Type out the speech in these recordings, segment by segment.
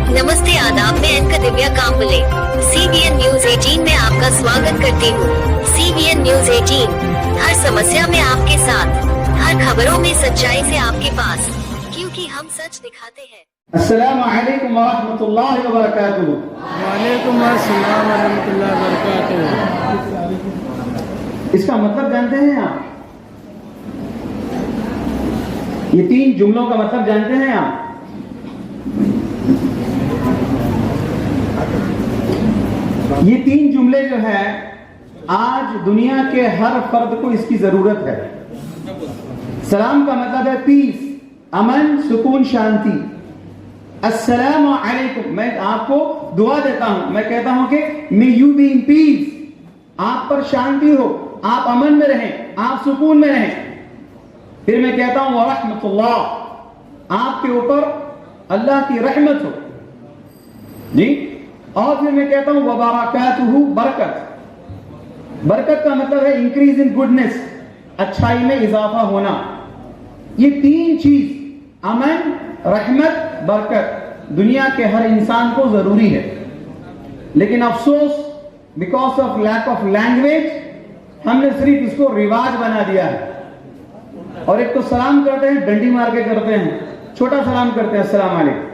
नमस्ते आदाब, मैं anchor Divya Kamble CBN news 18 में आपका स्वागत करती हूँ। CBN न्यूज 18 हर समस्या में आपके साथ, हर खबरों में सच्चाई से आपके पास, क्योंकि हम सच दिखाते हैं। अस्सलामु अलैकुम व रहमतुल्लाहि व बरकातुहू। वालेकुम अस्सलाम व रहमतुल्लाहि व बरकातुहू। इसका मतलब जानते हैं आप? ये 3 जुमलों का मतलब जानते हैं आप? ये 3 जुमले जो है आज दुनिया के हर फर्द को इसकी जरूरत है। सलाम का मतलब है पीस, अमन, सुकून, शांति। अस्सलामु अलैकुम, मैं आपको दुआ देता हूं, मैं कहता हूं कि may you be in peace, आप पर शांति हो, आप अमन में रहें, आप सुकून में रहें। फिर मैं कहता हूं व रहमतुल्लाह, आपके ऊपर अल्लाह की रहमत हो जी। और फिर मैं कहता हूं व बरकातुहू, बरकत। बरकत का मतलब है इंक्रीज इन गुडनेस, अच्छाई में इजाफा होना। ये 3 चीज, अमन, रहमत, बरकत, दुनिया के हर इंसान को जरूरी है। लेकिन अफसोस, because of lack of language, हमने सिर्फ इसको रिवाज बना दिया है। और एक तो सलाम करते हैं, डंडी मार के करते हैं, छोटा सलाम करते हैं, अस्सलाम वालेकुम।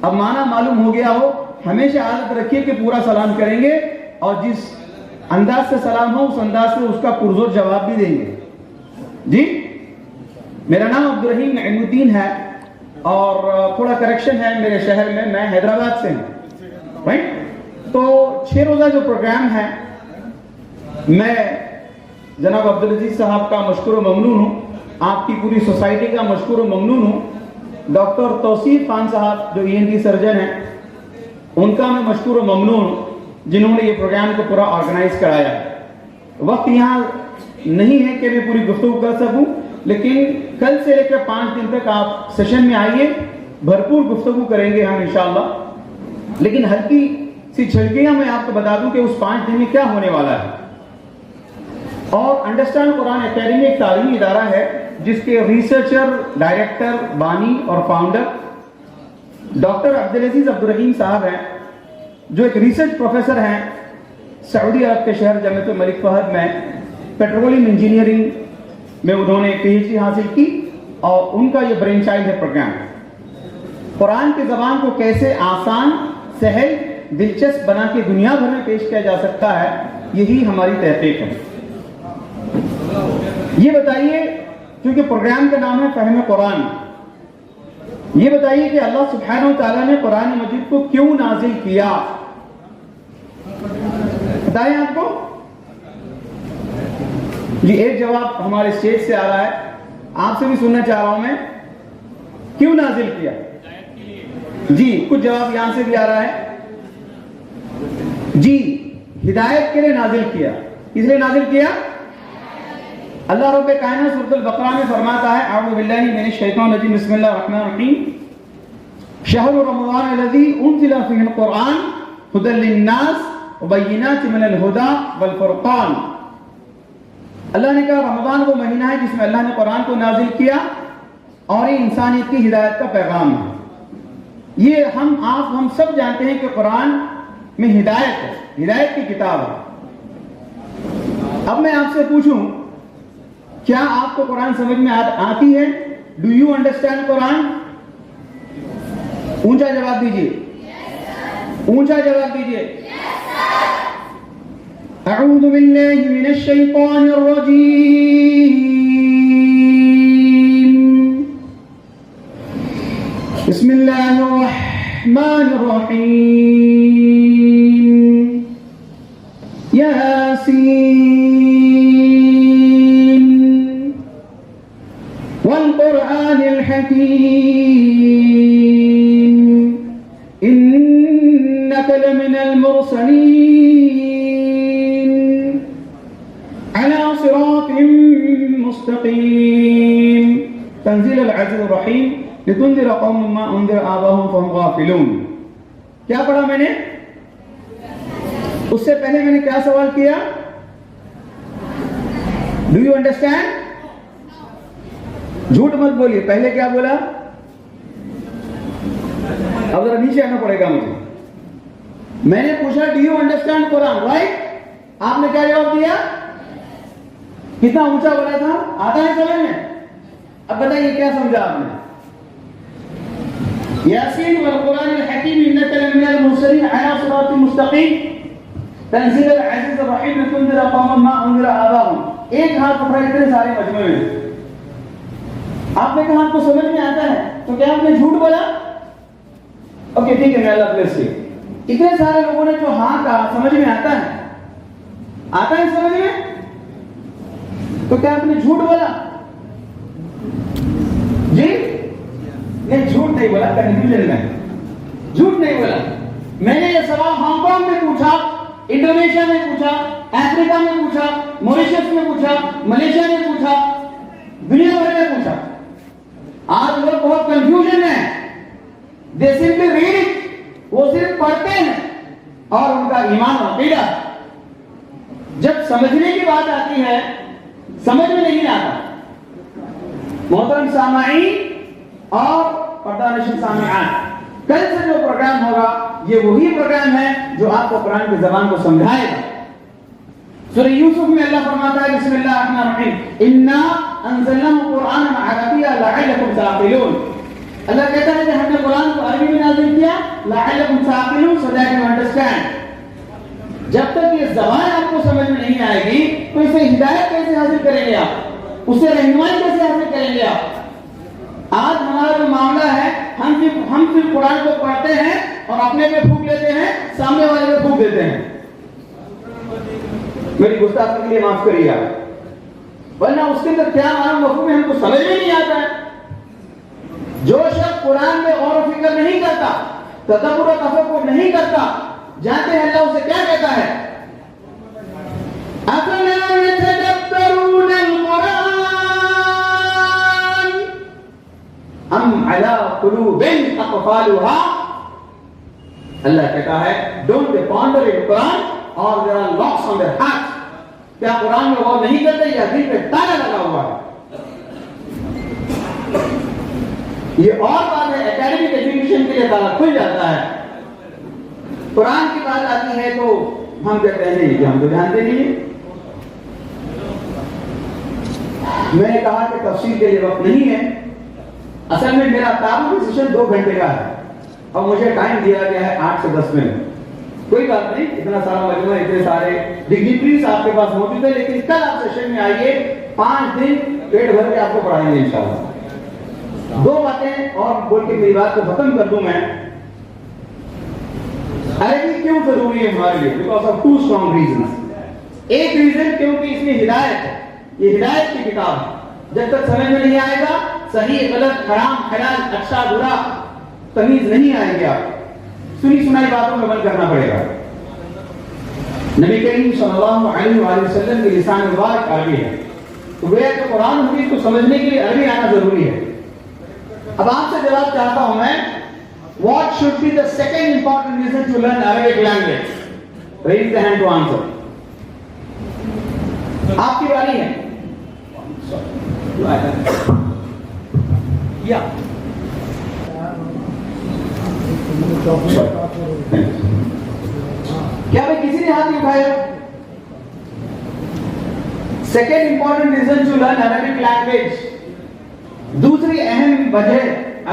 अब माना मालूम हो गया हो, हमेशा आदत रखिए कि पूरा सलाम करेंगे और जिस अंदाज से सलाम हो उस अंदाज से उसका पुरजोर जवाब भी देंगे जी। मेरा नाम अब्दुल रहीम नईमुद्दीन है और थोड़ा करेक्शन है मेरे शहर में, मैं हैदराबाद से हूँ, राइट। तो 6 रोजा जो प्रोग्राम है, मैं जनाब अब्दुल अजीज साहब का मशकूर ममनून हूँ, आपकी पूरी सोसाइटी का मशकूर ममनून हूँ। डॉक्टर तौसीफ खान साहब जो ENT सर्जन हैं, उनका मैं मशकूर ममनून हूँ जिन्होंने ये प्रोग्राम को पूरा ऑर्गेनाइज कराया। वक्त यहाँ नहीं है कि मैं पूरी गुफ्तगू कर सकूँ, लेकिन कल से लेकर 5 दिन तक आप सेशन में आइए, भरपूर गुफ्तगू करेंगे हम इंशाअल्लाह। लेकिन हल्की सी झलकियाँ मैं आपको बता दूं कि उस 5 दिन में क्या होने वाला है। और अंडरस्टैंड कुरान एकेडमी एक तालीमी इदारा है जिसके रिसर्चर, डायरेक्टर, बानी और फाउंडर डॉक्टर अब्दुल अजीज अब्दुल रहीम साहब हैं, जो एक रिसर्च प्रोफेसर हैं सऊदी अरब के शहर जन्नत मलिक फहद में। पेट्रोलियम इंजीनियरिंग में उन्होंने PhD हासिल की और उनका ये ब्रेन चाइल्ड है प्रोग्राम। कुरान की जबान को कैसे आसान, सहल, दिलचस्प बना के दुनिया भर में पेश किया जा सकता है, यही हमारी तहकीक है। ये बताइए, क्योंकि प्रोग्राम का नाम है फहम कुरान, ये बताइए कि अल्लाह सुब्हानहू व तआला ने कुरान मजीद को क्यों नाजिल किया? बताएं आपको जी। एक जवाब हमारे स्टेज से आ रहा है, आपसे भी सुनना चाह रहा हूं मैं, क्यों नाजिल किया जी? कुछ जवाब यहां से भी आ रहा है जी, हिदायत के लिए नाजिल किया। इसलिए नाजिल किया, अल्लाह रब्बे कायनात सूरह अल-बकरा में फरमाता है, अऊज़ु बिल्लाहि मिनश शैतानिर रजीम, बिस्मिल्लाहिर रहमानिर रहीम, शहरु रमज़ान अल्लज़ी उनज़िला फ़ीहिल क़ुरआन हुदल लिन्नास व बय्यिनातिन मिनल हुदा वल फ़ुरक़ान। अल्लाह ने कहा रमज़ान वो महीना है जिसमें अल्लाह ने कुरान को नाजिल किया और ये इंसानियत की हिदायत का पैगाम है। ये हम सब जानते हैं कि कुरान में हिदायत है, हिदायत की किताब है। अब मैं आपसे पूछूं, क्या आपको कुरान समझ में आती है? Do you understand Quran? ऊंचा जवाब दीजिए, ऊंचा जवाब दीजिए। अऊज़ु बिल्लाहि मिनश शैतानिर रजीम, बिस्मिल्लाहिर रहमानिर रहीम, यासीन वल कुरआनिल हकीम, इन्नका लमिनल मुरसलीन अला सिरातिम मुस्तकीम, तंज़ीलुल अज़ीज़िर रहीम, लितुन्ज़िरा कौमन मा उन्ज़िरा आबाहुम फहुम गाफिलून। क्या पढ़ा मैंने? उससे पहले मैंने क्या सवाल किया? Do you understand? झूठ मत बोलिए, पहले क्या बोला? अब जरा नीचे आना पड़ेगा मुझे। मैंने पूछा do you understand Quran, right? आपने क्या जवाब दिया? कितना ऊंचा बोला था? आता है समझ में? अब बताइए क्या समझा आपने? यासीन वल कुरान अल हकीम इन्नका लमिनल मुरसलीन अला सिरातिल मुस्तकीम तंजील अल अजीज अर रहीम लितुंदिर कौमन मा उनदिर आबाहुम। एक हाथ उठाए इतने सारे मजमे में आपने कहा आपको समझ में आता है, तो क्या आपने झूठ बोला? ओके ठीक है, मैं अल्लाह ब्लेस यू। इतने सारे लोगों ने जो हाँ कहा समझ में आता है समझ में, तो क्या आपने झूठ बोला? जी नहीं, झूठ नहीं बोला, कंफ्यूजन में झूठ नहीं बोला। मैंने ये सवाल हांगकांग में पूछा, इंडोनेशिया में पूछा, अफ्रीका में पूछा, मॉरिशस में पूछा, मलेशिया में पूछा, दुनिया भर में पूछा। आज लोग बहुत कंफ्यूजन में हैं। दे सिंपली रीड इट, वो सिर्फ पढ़ते हैं और उनका ईमान और अकीदा, जब समझने की बात आती है समझ में नहीं आता। मोहतरम सामाईन और पर्दानशीन सामिआन, कल से जो प्रोग्राम होगा ये वही प्रोग्राम है जो आपको कुरान की ज़बान को समझाएगा। सूरह यूसुफ में अल्लाह फरमाता है बिस्मिल्लाहिर्रहमानिर्रहीम इन्ना अंज़लनाहु कुरआनन अरबिय्या लअल्लकुम ताक़िलून। अल्लाह कहता है कि हमने कुरान को अरबी में नाज़िल किया लअल्लकुम ताक़िलून, सो दैट यू अंडरस्टैंड। जब तक ये ज़बान आपको समझ में नहीं आएगी तो इसे हिदायत कैसे हासिल करेंगे आप, उससे रहनुमाई कैसे हासिल करेंगे आप? आज हमारा जो मामला है, हम सिर्फ कुरान को पढ़ते हैं और अपने पे फूंक लेते हैं, सामने वाले पे फूंक देते हैं। मेरी गुस्ताखी के लिए माफ करिए आप, वरना उसके अंदर क्या मालूम मफहूम है हमको समझ में नहीं आता है। जो शख्स कुरान में और फिक्र नहीं करता, तदब्बुर और तफक्कुर नहीं करता, जानते हैं अल्लाह उसे क्या कहता है? अफला यतदब्बरून अल-कुरान अम अला कुलूबिन अक़फ़ालुहा। अल्लाह कहता है don't they ponder in Quran और there are locks on their hearts. क्या कुरान में गौर नहीं करते या दिल पे ताला लगा हुआ है? ये और बात है, एकेडमिक एजुकेशन के लिए ताला खुल जाता है, कुरान की बात आती है तो हम कहते हैं नहीं कि हम तो ध्यान देंगे। मैंने कहा कि तफसील के लिए वक्त नहीं है। असल में मेरा ताबूत सेशन 2 घंटे का है और मुझे टाइम दिया गया है 8 से 10 मिनट। कोई बात नहीं, इतना सारा मजमूआ, इतने सारे डिग्निटरीज आपके पास मौजूद है, लेकिन कल आप सेशन में आइए, 5 दिन पेट भर के आपको पढ़ाएंगे इंशाअल्लाह। 2 बातें और बोल के मेरी बात को खत्म कर दूं मैं। अरबी क्यों जरूरी है हमारे लिए? Because of 2 strong reasons. एक रीजन क्योंकि इसमें हिदायत है, ये हिदायत की किताब है। जब तक समझ में नहीं आएगा, सही गलत, हराम हलाल, अच्छा बुरा तमीज नहीं आएगी। आप सुनी सुनाई बातों में अमल करना पड़ेगा। नबी करीम सल्लल्लाहु अलैहि वसल्लम के लिसान मुबारक अरबी है, तो वे तो कुरान हदीस को समझने के लिए अरबी आना जरूरी है। अब आपसे जवाब चाहता हूं मैं, what should be the second important reason to learn Arabic language? Raise the hand to answer. आपकी बारी है। या क्या भाई किसी ने हाथ नहीं उठाया? Second important reason to learn Arabic language, दूसरी अहम वजह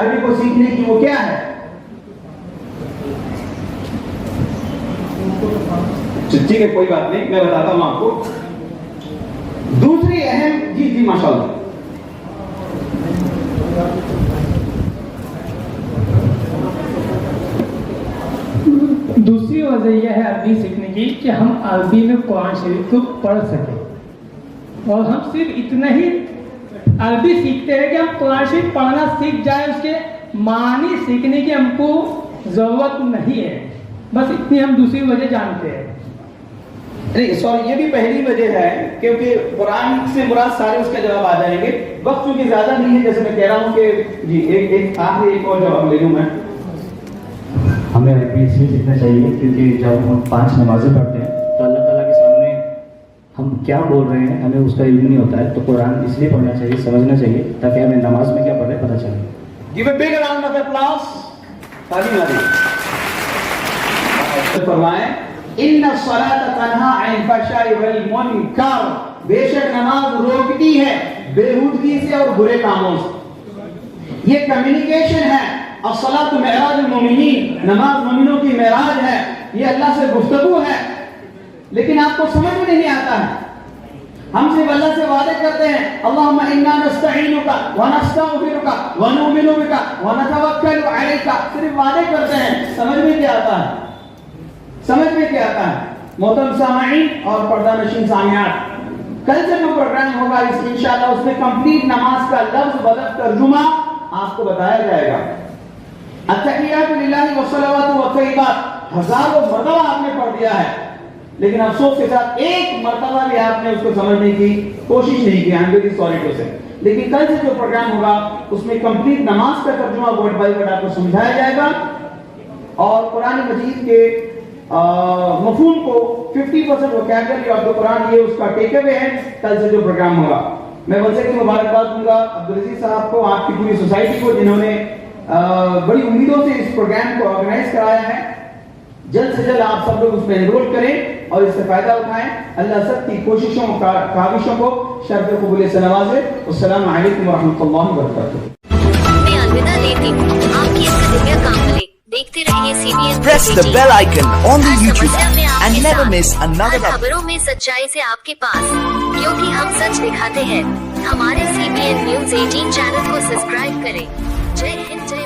अरबी को सीखने की वो क्या है? ठीक है, कोई बात नहीं, मैं बताता हूं आपको। दूसरी अहम, जी जी माशाल्लाह, दूसरी वजह यह है अरबी सीखने की कि हम अरबी में कुरान शरीफ को पढ़ सकें, और हम सिर्फ इतना ही अरबी सीखते हैं कि हम कुरान शरीफ पढ़ना सीख जाए, उसके मानी सीखने की हमको ज़रूरत नहीं है। बस इतनी हम दूसरी वजह जानते हैं। नहीं सॉरी, ये भी पहली वजह है, क्योंकि कुरान से मुराद सारे उसके जवाब आ जाएंगे। वक्त चूंकि ज्यादा नहीं है, जैसे मैं कह रहा हूँ कि जी एक आखिरी एक और जवाब ले लूँ मैं। हमें अरबी इसलिए सीखना चाहिए क्योंकि जब हम 5 नमाजें पढ़ते हैं तो अल्लाह ताला के सामने हम क्या बोल रहे हैं हमें उसका इल्म नहीं होता है, तो कुरान इसलिए पढ़ना चाहिए, समझना चाहिए, ताकि हमें नमाज में क्या पढ़ रहे हैं पता चले। Give a big round of applause तालीम आ रही फरमाएं इन्ना सलात तन्हा अनिल फहशाई वल मुनकर, बेशक नमाज रोकती है बेहुदगी से और बुरे कामों से। ये कम्युनिकेशन है। अस्सलातु मिअराजुल मुमिनीन, नमाज मोमिनों की मेराज है, ये अल्लाह से गुफ्तगू है, लेकिन आपको समझ में नहीं आता है। हम सिर्फ अल्लाह से वादे करते हैं अल्लाहुम्मा इन्ना नस्तईनुका व नस्तगफिरुका व नुमिनु बिका व नतवक्कलु अलैका, सिर्फ वादे करते हैं, समझ में क्या आता है? समझ में क्या आता है? मोहतरम सामाईन और पर्दा नशीन सामियात, कल से जो प्रोग्राम होगा इंशाअल्लाह उसमें कंप्लीट नमाज का लफ्ज बलफ्ज तर्जुमा आपको बताया जाएगा। अत्तहियातु लिल्लाहि व सलावातु व तय्यिबात हजारों मरतबा आपने पढ़ दिया है, लेकिन अफसोस के साथ एक मरतबा भी आपने उसको समझने की कोशिश नहीं की। I am very sorry to say. लेकिन कल से जो प्रोग्राम होगा उसमें कंप्लीट नमाज का तर्जुमा वर्ड बाय वर्ड आपको समझाया जाएगा और कुरान मजीद के मफहूम को 50% वोकैबुलरी ऑफ द कुरान, ये उसका टेक अवे है कल से जो प्रोग्राम होगा। मैं वैसे की मुबारकबाद दूंगा अब्दुल अजीज साहब को, आपकी पूरी सोसाइटी को, जिन्होंने बड़ी उम्मीदों से इस प्रोग्राम को ऑर्गेनाइज कराया है। जल्द से जल्द आप सब लोग उसमें एनरोल करें और इससे फायदा उठाएं। अल्लाह सबकी कोशिशों काविशों को शर्फ कबूल से नवाजे। अस्सलाम वालेकुम व रहमतुल्लाहि व बरकातहू। मैं अलविदा लेती हूँ। आपकी इसका दिव्य काम मिले। देखते रहिए CBN Press the bell icon on the her YouTube समस्या में app आपके and never साथ। miss another हर खबरों में सच्चाई से आपके पास, क्योंकि हम सच दिखाते हैं। हमारे CBN News 18 चैनल को सब्सक्राइब करें। जय हिंद, जय